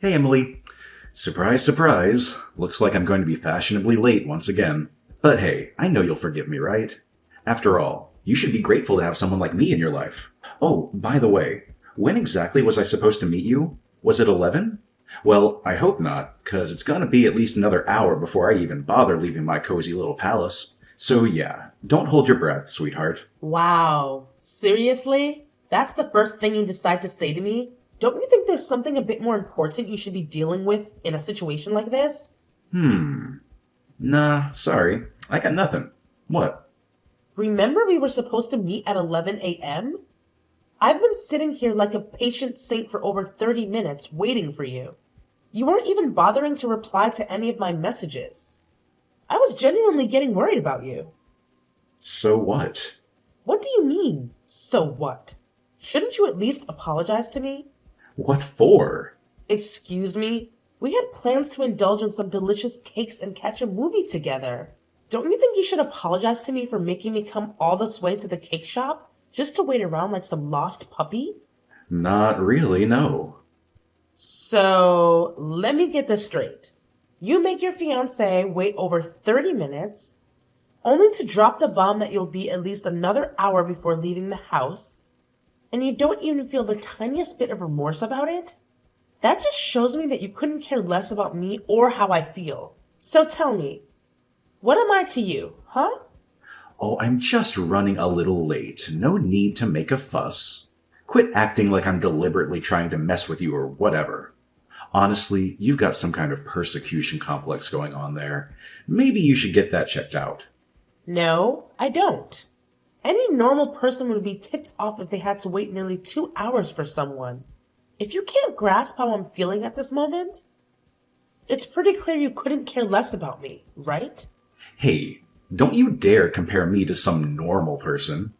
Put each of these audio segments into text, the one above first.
Hey, Emily. Surprise, surprise. Looks like I'm going to be fashionably late once again. But hey, I know you'll forgive me, right? After all, you should be grateful to have someone like me in your life. Oh, by the way, when exactly was I supposed to meet you? Was it 11? Well, I hope not, because it's gonna be at least another hour before I even bother leaving my cozy little palace. So yeah, don't hold your breath, sweetheart. Wow. Seriously? That's the first thing you decide to say to me? Don't you think there's something a bit more important you should be dealing with in a situation like this? Nah, sorry. I got nothing. What? Remember we were supposed to meet at 11 a.m.? I've been sitting here like a patient saint for over 30 minutes waiting for you. You weren't even bothering to reply to any of my messages. I was genuinely getting worried about you. So what? What do you mean, so what? Shouldn't you at least apologize to me? What for? Excuse me? We had plans to indulge in some delicious cakes and catch a movie together. Don't you think you should apologize to me for making me come all this way to the cake shop just to wait around like some lost puppy? Not really, no. So, let me get this straight. You make your fiancé wait over 30 minutes, only to drop the bomb that you'll be at least another hour before leaving the house, and you don't even feel the tiniest bit of remorse about it? That just shows me that you couldn't care less about me or how I feel. So tell me, what am I to you, huh? Oh, I'm just running a little late. No need to make a fuss. Quit acting like I'm deliberately trying to mess with you or whatever. Honestly, you've got some kind of persecution complex going on there. Maybe you should get that checked out. No, I don't. Any normal person would be ticked off if they had to wait nearly 2 hours for someone. If you can't grasp how I'm feeling at this moment, it's pretty clear you couldn't care less about me, right? Hey, don't you dare compare me to some normal person.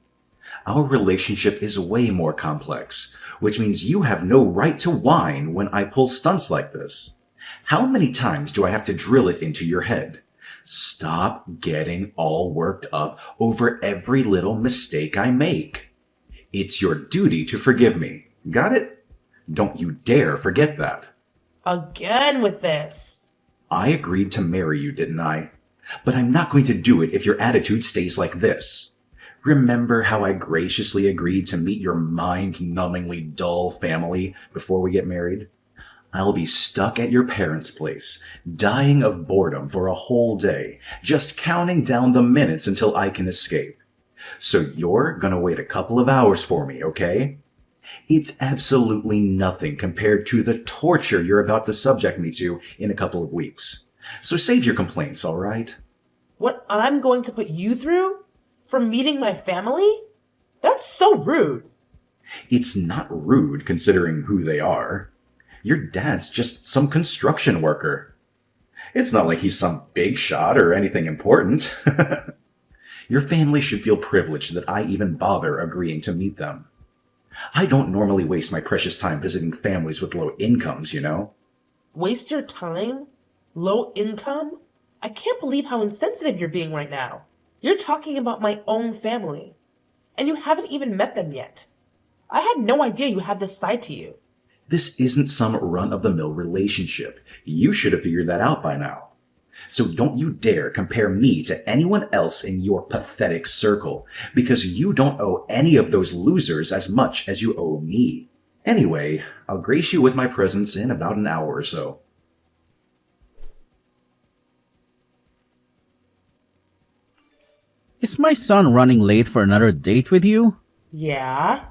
Our relationship is way more complex, which means you have no right to whine when I pull stunts like this. How many times do I have to drill it into your head? Stop getting all worked up over every little mistake I make. It's your duty to forgive me. Got it? Don't you dare forget that. Again with this. I agreed to marry you, didn't I? But I'm not going to do it if your attitude stays like this. Remember how I graciously agreed to meet your mind-numbingly dull family before we get married? I'll be stuck at your parents' place, dying of boredom for a whole day, just counting down the minutes until I can escape. So you're gonna wait a couple of hours for me, okay? It's absolutely nothing compared to the torture you're about to subject me to in a couple of weeks. So save your complaints, all right? What I'm going to put you through? For meeting my family? That's so rude. It's not rude considering who they are. Your dad's just some construction worker. It's not like he's some big shot or anything important. Your family should feel privileged that I even bother agreeing to meet them. I don't normally waste my precious time visiting families with low incomes, you know? Waste your time? Low income? I can't believe how insensitive you're being right now. You're talking about my own family. And you haven't even met them yet. I had no idea you had this side to you. This isn't some run-of-the-mill relationship. You should have figured that out by now. So don't you dare compare me to anyone else in your pathetic circle, because you don't owe any of those losers as much as you owe me. Anyway, I'll grace you with my presence in about an hour or so. Is my son running late for another date with you? Yeah?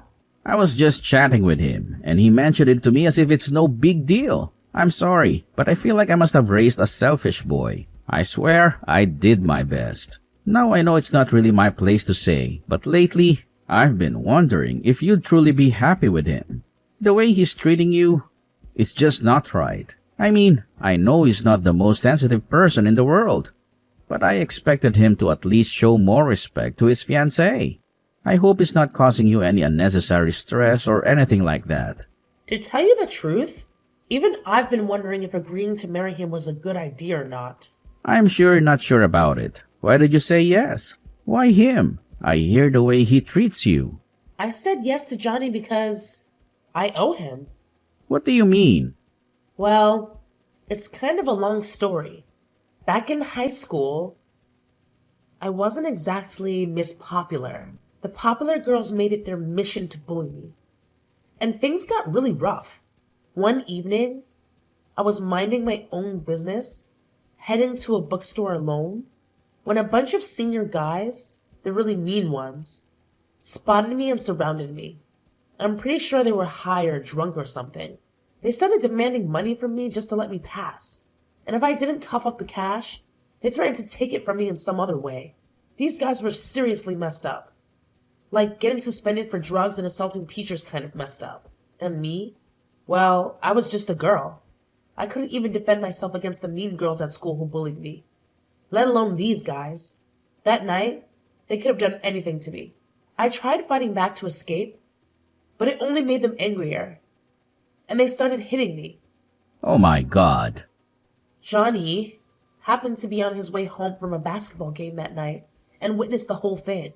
I was just chatting with him, and he mentioned it to me as if it's no big deal. I'm sorry, but I feel like I must have raised a selfish boy. I swear I did my best. Now I know it's not really my place to say, but lately, I've been wondering if you'd truly be happy with him. The way he's treating you is just not right. I mean, I know he's not the most sensitive person in the world, but I expected him to at least show more respect to his fiancée. I hope it's not causing you any unnecessary stress or anything like that. To tell you the truth, even I've been wondering if agreeing to marry him was a good idea or not. I'm sure you're not sure about it. Why did you say yes? Why him? I hear the way he treats you. I said yes to Johnny because I owe him. What do you mean? Well, it's kind of a long story. Back in high school, I wasn't exactly Miss Popular. The popular girls made it their mission to bully me. And things got really rough. One evening, I was minding my own business, heading to a bookstore alone, when a bunch of senior guys, the really mean ones, spotted me and surrounded me. I'm pretty sure they were high or drunk or something. They started demanding money from me just to let me pass. And if I didn't cough up the cash, they threatened to take it from me in some other way. These guys were seriously messed up. Like getting suspended for drugs and assaulting teachers kind of messed up. And me? Well, I was just a girl. I couldn't even defend myself against the mean girls at school who bullied me. Let alone these guys. That night, they could have done anything to me. I tried fighting back to escape, but it only made them angrier. And they started hitting me. Oh my god. Johnny happened to be on his way home from a basketball game that night and witnessed the whole thing.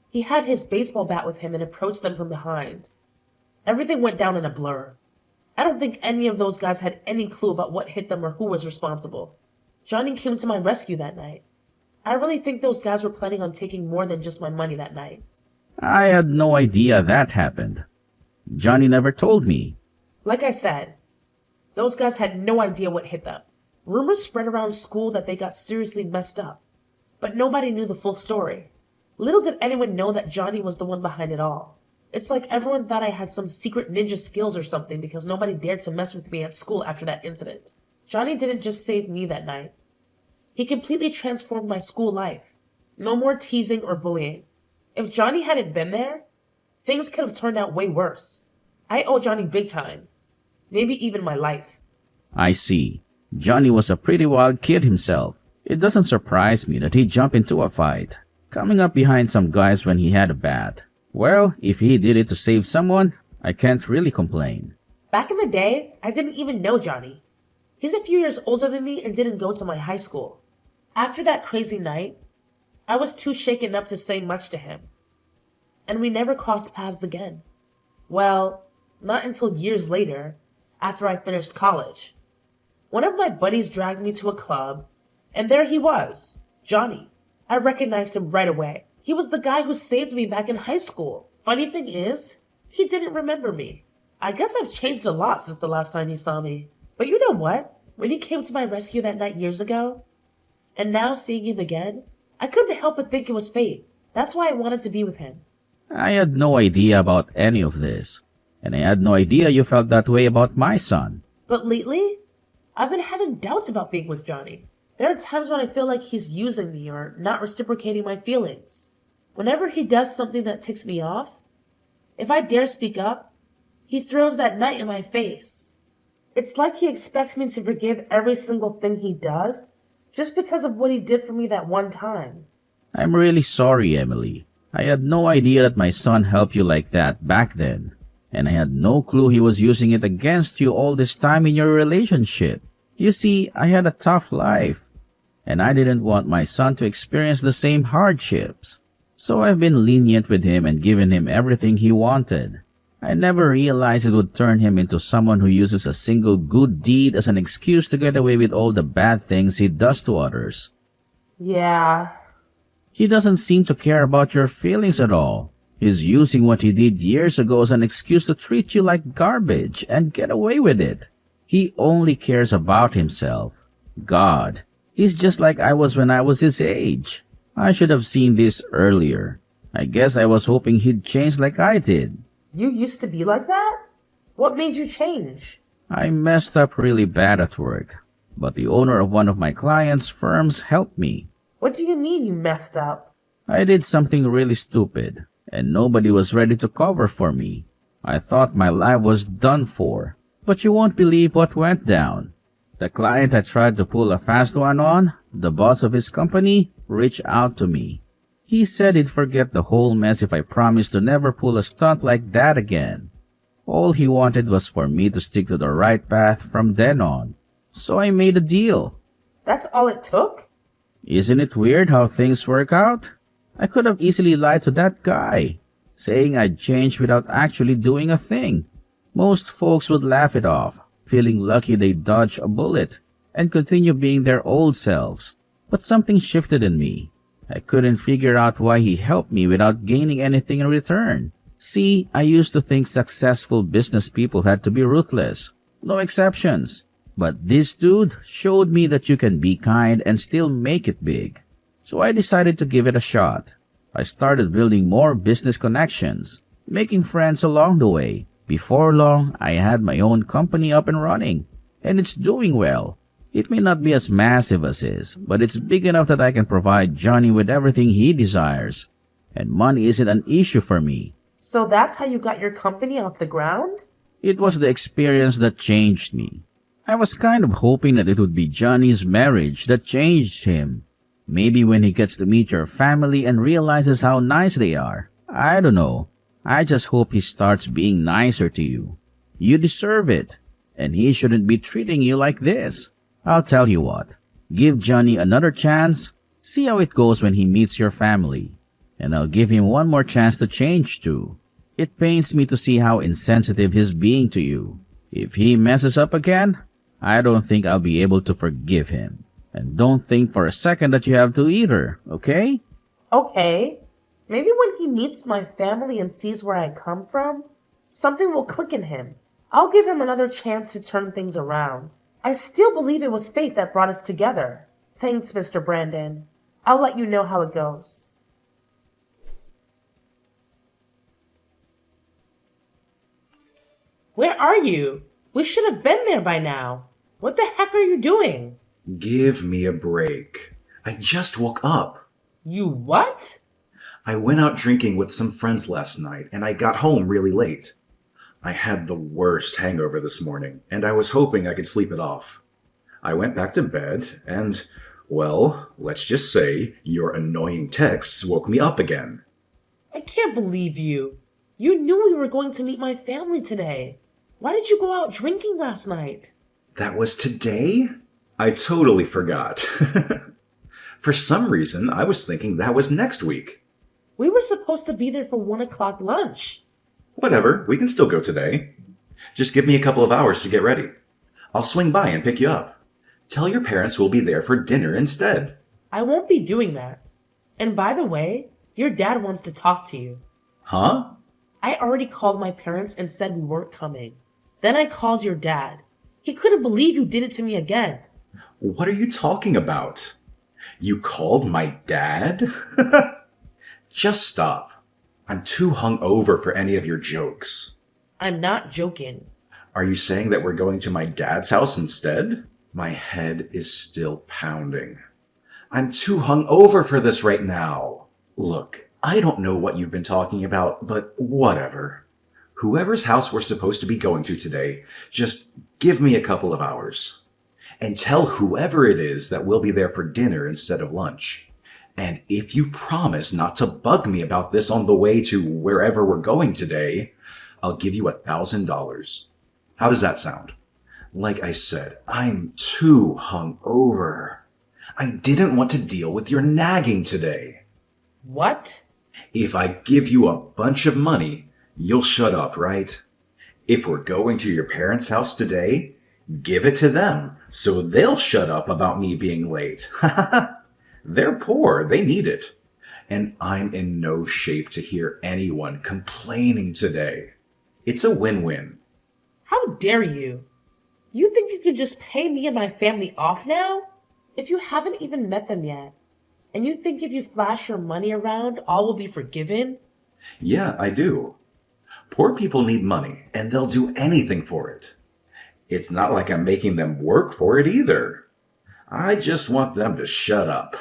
He had his baseball bat with him and approached them from behind. Everything went down in a blur. I don't think any of those guys had any clue about what hit them or who was responsible. Johnny came to my rescue that night. I really think those guys were planning on taking more than just my money that night. I had no idea that happened. Johnny never told me. Like I said, those guys had no idea what hit them. Rumors spread around school that they got seriously messed up, but nobody knew the full story. Little did anyone know that Johnny was the one behind it all. It's like everyone thought I had some secret ninja skills or something because nobody dared to mess with me at school after that incident. Johnny didn't just save me that night. He completely transformed my school life. No more teasing or bullying. If Johnny hadn't been there, things could have turned out way worse. I owe Johnny big time. Maybe even my life. I see. Johnny was a pretty wild kid himself. It doesn't surprise me that he jumped into a fight, coming up behind some guys when he had a bat. Well, if he did it to save someone, I can't really complain. Back in the day, I didn't even know Johnny. He's a few years older than me and didn't go to my high school. After that crazy night, I was too shaken up to say much to him. And we never crossed paths again. Well, not until years later, after I finished college. One of my buddies dragged me to a club, and there he was, Johnny. I recognized him right away. He was the guy who saved me back in high school. Funny thing is, he didn't remember me. I guess I've changed a lot since the last time he saw me. But you know what? When he came to my rescue that night years ago, and now seeing him again, I couldn't help but think it was fate. That's why I wanted to be with him. I had no idea about any of this, and I had no idea you felt that way about my son. But lately, I've been having doubts about being with Johnny. There are times when I feel like he's using me or not reciprocating my feelings. Whenever he does something that ticks me off, if I dare speak up, he throws that knife in my face. It's like he expects me to forgive every single thing he does just because of what he did for me that one time. I'm really sorry, Emily. I had no idea that my son helped you like that back then, and I had no clue he was using it against you all this time in your relationship. You see, I had a tough life, and I didn't want my son to experience the same hardships. So I've been lenient with him and given him everything he wanted. I never realized it would turn him into someone who uses a single good deed as an excuse to get away with all the bad things he does to others. Yeah. He doesn't seem to care about your feelings at all. He's using what he did years ago as an excuse to treat you like garbage and get away with it. He only cares about himself. God, he's just like I was when I was his age. I should have seen this earlier. I guess I was hoping he'd change like I did. You used to be like that? What made you change? I messed up really bad at work, but the owner of one of my clients' firms helped me. What do you mean you messed up? I did something really stupid, and nobody was ready to cover for me. I thought my life was done for, but you won't believe what went down. The client I tried to pull a fast one on, the boss of his company, reached out to me. He said he'd forget the whole mess if I promised to never pull a stunt like that again. All he wanted was for me to stick to the right path from then on. So I made a deal. That's all it took? Isn't it weird how things work out? I could have easily lied to that guy, saying I'd changed without actually doing a thing. Most folks would laugh it off, feeling lucky they dodged a bullet and continue being their old selves. But something shifted in me. I couldn't figure out why he helped me without gaining anything in return. See, I used to think successful business people had to be ruthless. No exceptions. But this dude showed me that you can be kind and still make it big. So I decided to give it a shot. I started building more business connections, making friends along the way. Before long, I had my own company up and running, and it's doing well. It may not be as massive as his, but it's big enough that I can provide Johnny with everything he desires. And money isn't an issue for me. So that's how you got your company off the ground? It was the experience that changed me. I was kind of hoping that it would be Johnny's marriage that changed him. Maybe when he gets to meet your family and realizes how nice they are. I don't know. I just hope he starts being nicer to you. You deserve it. And he shouldn't be treating you like this. I'll tell you what. Give Johnny another chance. See how it goes when he meets your family. And I'll give him one more chance to change too. It pains me to see how insensitive he's being to you. If he messes up again, I don't think I'll be able to forgive him. And don't think for a second that you have to either, okay? Okay. Maybe when he meets my family and sees where I come from, something will click in him. I'll give him another chance to turn things around. I still believe it was fate that brought us together. Thanks, Mr. Brandon. I'll let you know how it goes. Where are you? We should have been there by now. What the heck are you doing? Give me a break. I just woke up. You what? I went out drinking with some friends last night, and I got home really late. I had the worst hangover this morning, and I was hoping I could sleep it off. I went back to bed, and, well, let's just say your annoying texts woke me up again. I can't believe you. You knew we were going to meet my family today. Why did you go out drinking last night? That was today? I totally forgot. For some reason, I was thinking that was next week. We were supposed to be there for 1 o'clock lunch. Whatever, we can still go today. Just give me a couple of hours to get ready. I'll swing by and pick you up. Tell your parents we'll be there for dinner instead. I won't be doing that. And by the way, your dad wants to talk to you. Huh? I already called my parents and said we weren't coming. Then I called your dad. He couldn't believe you did it to me again. What are you talking about? You called my dad? Just stop. I'm too hungover for any of your jokes. I'm not joking. Are you saying that we're going to my dad's house instead? My head is still pounding. I'm too hungover for this right now. Look, I don't know what you've been talking about, but whatever. Whoever's house we're supposed to be going to today, just give me a couple of hours. And tell whoever it is that we'll be there for dinner instead of lunch. And if you promise not to bug me about this on the way to wherever we're going today, I'll give you $1,000. How does that sound? Like I said, I'm too hungover. I didn't want to deal with your nagging today. What? If I give you a bunch of money, you'll shut up, right? If we're going to your parents' house today, give it to them so they'll shut up about me being late. They're poor, they need it. And I'm in no shape to hear anyone complaining today. It's a win-win. How dare you? You think you could just pay me and my family off now? If you haven't even met them yet, and you think if you flash your money around, all will be forgiven? Yeah, I do. Poor people need money, and they'll do anything for it. It's not like I'm making them work for it either. I just want them to shut up.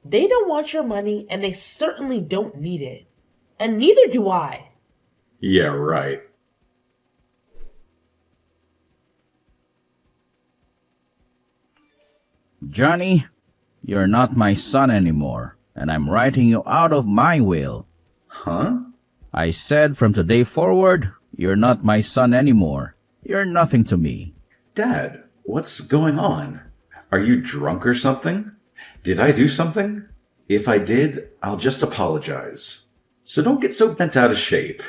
They don't want your money, and they certainly don't need it. And neither do I. Yeah, right. Johnny, you're not my son anymore, and I'm writing you out of my will. Huh? I said from today forward, you're not my son anymore. You're nothing to me. Dad, what's going on? Are you drunk or something? Did I do something? If I did, I'll just apologize. So don't get so bent out of shape.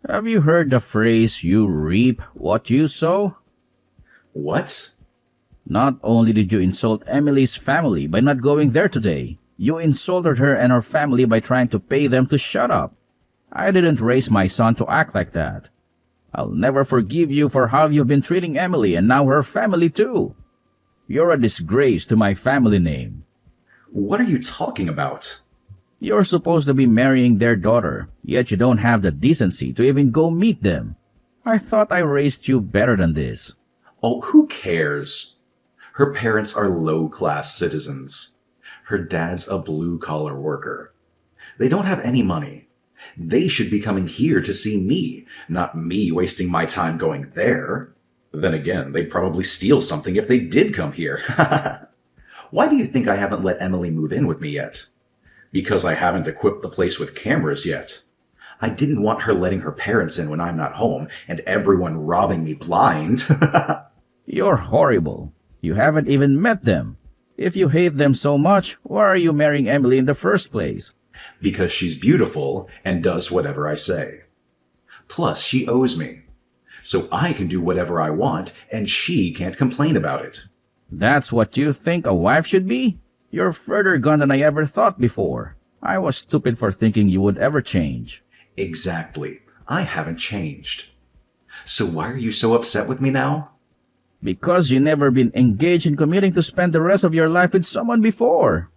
Have you heard the phrase, you reap what you sow? What? Not only did you insult Emily's family by not going there today, you insulted her and her family by trying to pay them to shut up. I didn't raise my son to act like that. I'll never forgive you for how you've been treating Emily and now her family too. You're a disgrace to my family name. What are you talking about? You're supposed to be marrying their daughter, yet you don't have the decency to even go meet them. I thought I raised you better than this. Oh, who cares? Her parents are low-class citizens. Her dad's a blue-collar worker. They don't have any money. They should be coming here to see me, not me wasting my time going there. Then again, they'd probably steal something if they did come here. Why do you think I haven't let Emily move in with me yet? Because I haven't equipped the place with cameras yet. I didn't want her letting her parents in when I'm not home and everyone robbing me blind. You're horrible. You haven't even met them. If you hate them so much, why are you marrying Emily in the first place? Because she's beautiful and does whatever I say. Plus, she owes me. So I can do whatever I want and she can't complain about it. That's what you think a wife should be? You're further gone than I ever thought before. I was stupid for thinking you would ever change. Exactly. I haven't changed. So why are you so upset with me now? Because you never been engaged in committing to spend the rest of your life with someone before.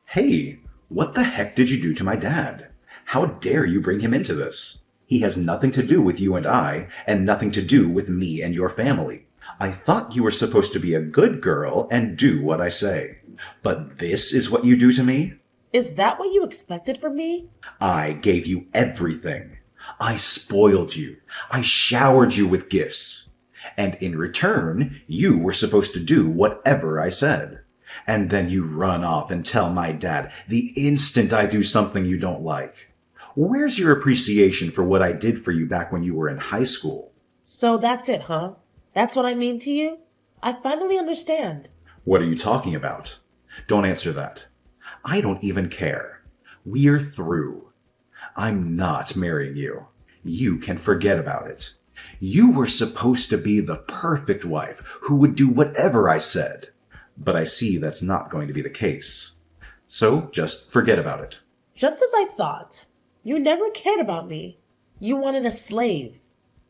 Hey, what the heck did you do to my dad? How dare you bring him into this? He has nothing to do with you and I, and nothing to do with me and your family. I thought you were supposed to be a good girl and do what I say. But this is what you do to me? Is that what you expected from me? I gave you everything. I spoiled you. I showered you with gifts. And in return, you were supposed to do whatever I said. And then you run off and tell my dad the instant I do something you don't like. Where's your appreciation for what I did for you back when you were in high school? So that's it, huh? That's what I mean to you? I finally understand. What are you talking about? Don't answer that. I don't even care. We're through. I'm not marrying you. You can forget about it. You were supposed to be the perfect wife who would do whatever I said. But I see that's not going to be the case. So just forget about it. Just as I thought. You never cared about me. You wanted a slave,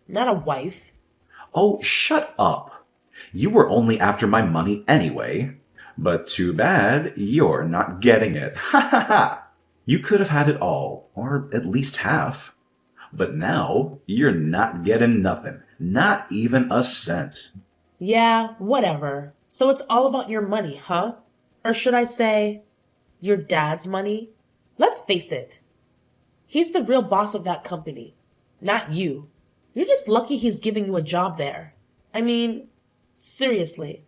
not a wife. Oh, shut up. You were only after my money anyway. But too bad you're not getting it. Ha ha ha! You could have had it all, or at least half. But now you're not getting nothing, not even a cent. Yeah, whatever. So it's all about your money, huh? Or should I say, your dad's money? Let's face it. He's the real boss of that company, not you. You're just lucky he's giving you a job there. I mean, seriously,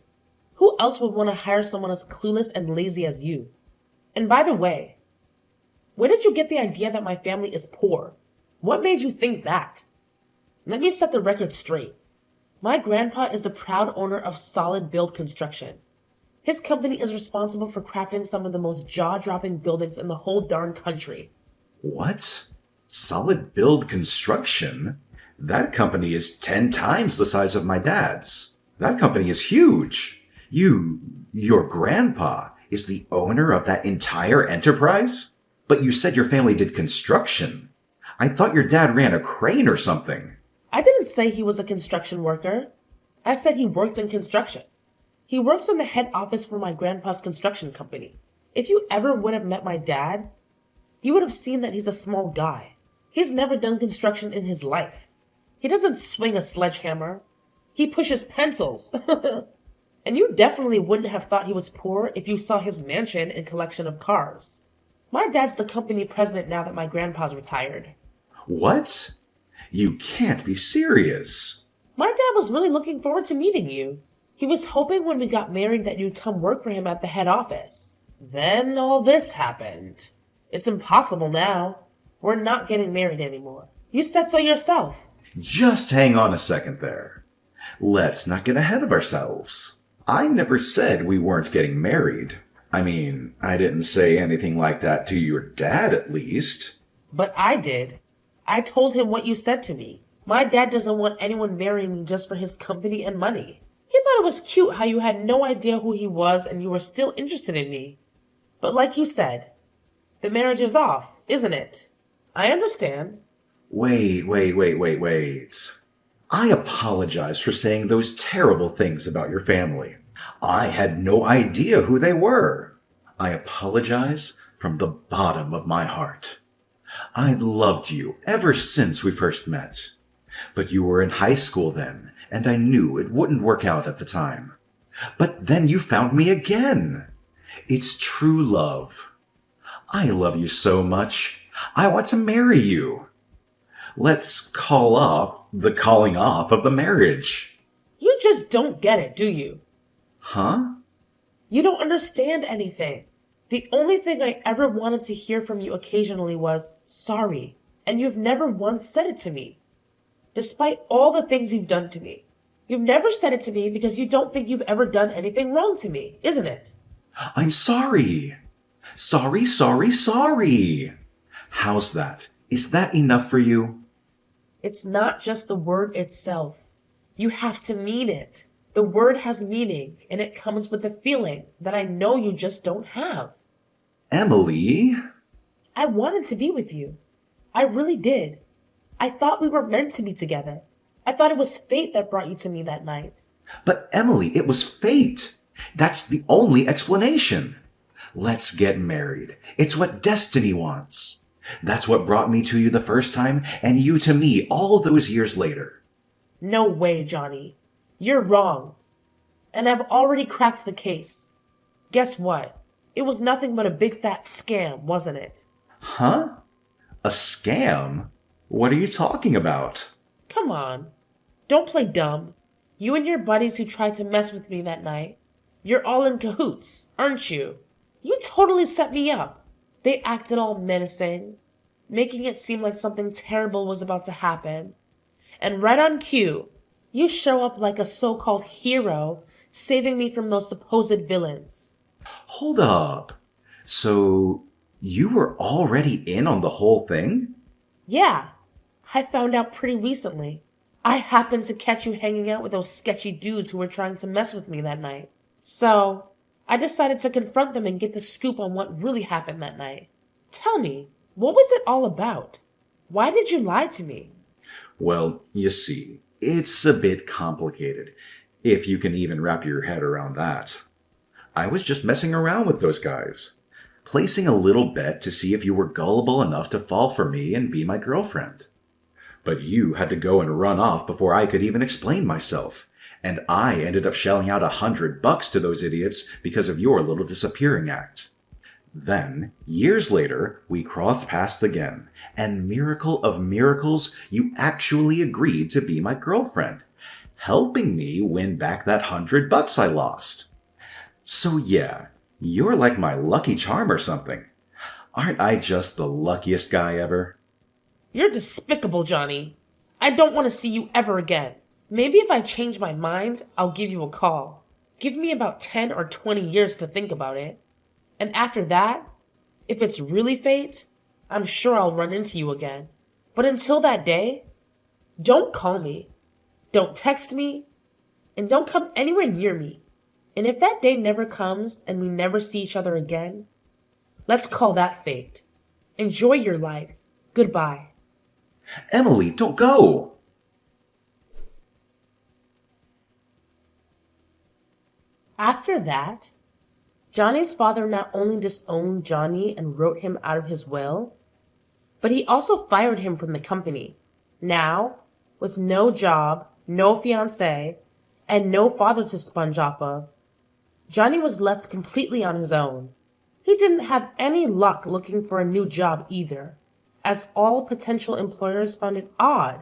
who else would want to hire someone as clueless and lazy as you? And by the way, where did you get the idea that my family is poor? What made you think that? Let me set the record straight. My grandpa is the proud owner of Solid Build Construction. His company is responsible for crafting some of the most jaw-dropping buildings in the whole darn country. What? Solid Build Construction? That company is 10 times the size of my dad's. That company is huge. Your grandpa, is the owner of that entire enterprise? But you said your family did construction. I thought your dad ran a crane or something. I didn't say he was a construction worker. I said he worked in construction. He works in the head office for my grandpa's construction company. If you ever would have met my dad, you would have seen that he's a small guy. He's never done construction in his life. He doesn't swing a sledgehammer. He pushes pencils. And you definitely wouldn't have thought he was poor if you saw his mansion and collection of cars. My dad's the company president now that my grandpa's retired. What? You can't be serious. My dad was really looking forward to meeting you. He was hoping when we got married that you'd come work for him at the head office. Then all this happened. It's impossible now. We're not getting married anymore. You said so yourself. Just hang on a second there. Let's not get ahead of ourselves. I never said we weren't getting married. I mean, I didn't say anything like that to your dad, at least. But I did. I told him what you said to me. My dad doesn't want anyone marrying me just for his company and money. He thought it was cute how you had no idea who he was and you were still interested in me. But like you said, the marriage is off, isn't it? I understand. Wait. I apologize for saying those terrible things about your family. I had no idea who they were. I apologize from the bottom of my heart. I'd loved you ever since we first met. But you were in high school then, and I knew it wouldn't work out at the time. But then you found me again. It's true love. I love you so much. I want to marry you. Let's call off the calling off of the marriage. You just don't get it, do you? Huh? You don't understand anything. The only thing I ever wanted to hear from you occasionally was sorry, and you've never once said it to me. Despite all the things you've done to me. You've never said it to me because you don't think you've ever done anything wrong to me, isn't it? I'm sorry. Sorry. How's that? Is that enough for you? It's not just the word itself. You have to mean it. The word has meaning, and it comes with a feeling that I know you just don't have. Emily? I wanted to be with you. I really did. I thought we were meant to be together. I thought it was fate that brought you to me that night. But Emily, it was fate. That's the only explanation. Let's get married. It's what destiny wants. That's what brought me to you the first time, and you to me all those years later. No way, Johnny. You're wrong. And I've already cracked the case. Guess what? It was nothing but a big fat scam, wasn't it? Huh? A scam? What are you talking about? Come on. Don't play dumb. You and your buddies who tried to mess with me that night, you're all in cahoots, aren't you? You totally set me up. They acted all menacing, making it seem like something terrible was about to happen. And right on cue, you show up like a so-called hero, saving me from those supposed villains. Hold up. So, you were already in on the whole thing? Yeah, I found out pretty recently. I happened to catch you hanging out with those sketchy dudes who were trying to mess with me that night. So, I decided to confront them and get the scoop on what really happened that night. Tell me, what was it all about? Why did you lie to me? Well, you see, it's a bit complicated, if you can even wrap your head around that. I was just messing around with those guys, placing a little bet to see if you were gullible enough to fall for me and be my girlfriend. But you had to go and run off before I could even explain myself, and I ended up shelling out $100 to those idiots because of your little disappearing act. Then, years later, we crossed paths again, and miracle of miracles, you actually agreed to be my girlfriend, helping me win back that $100 I lost. So yeah, you're like my lucky charm or something. Aren't I just the luckiest guy ever? You're despicable, Johnny. I don't want to see you ever again. Maybe if I change my mind, I'll give you a call. Give me about 10 or 20 years to think about it. And after that, if it's really fate, I'm sure I'll run into you again. But until that day, don't call me, don't text me, and don't come anywhere near me. And if that day never comes and we never see each other again, let's call that fate. Enjoy your life. Goodbye. Emily, don't go! After that, Johnny's father not only disowned Johnny and wrote him out of his will, but he also fired him from the company. Now, with no job, no fiancé, and no father to sponge off of, Johnny was left completely on his own. He didn't have any luck looking for a new job either, as all potential employers found it odd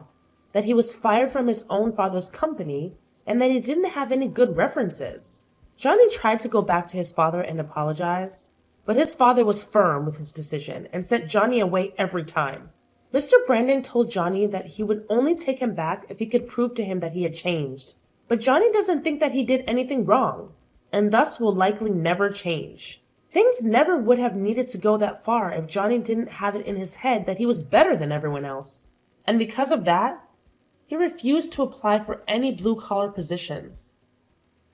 that he was fired from his own father's company and that he didn't have any good references. Johnny tried to go back to his father and apologize, but his father was firm with his decision and sent Johnny away every time. Mr. Brandon told Johnny that he would only take him back if he could prove to him that he had changed. But Johnny doesn't think that he did anything wrong, and thus will likely never change. Things never would have needed to go that far if Johnny didn't have it in his head that he was better than everyone else. And because of that, he refused to apply for any blue-collar positions.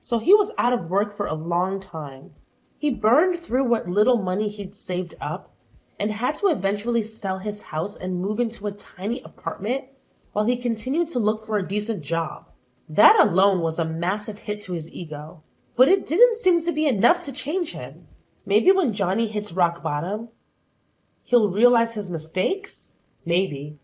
So he was out of work for a long time. He burned through what little money he'd saved up and had to eventually sell his house and move into a tiny apartment while he continued to look for a decent job. That alone was a massive hit to his ego, but it didn't seem to be enough to change him. Maybe when Johnny hits rock bottom, he'll realize his mistakes? Maybe.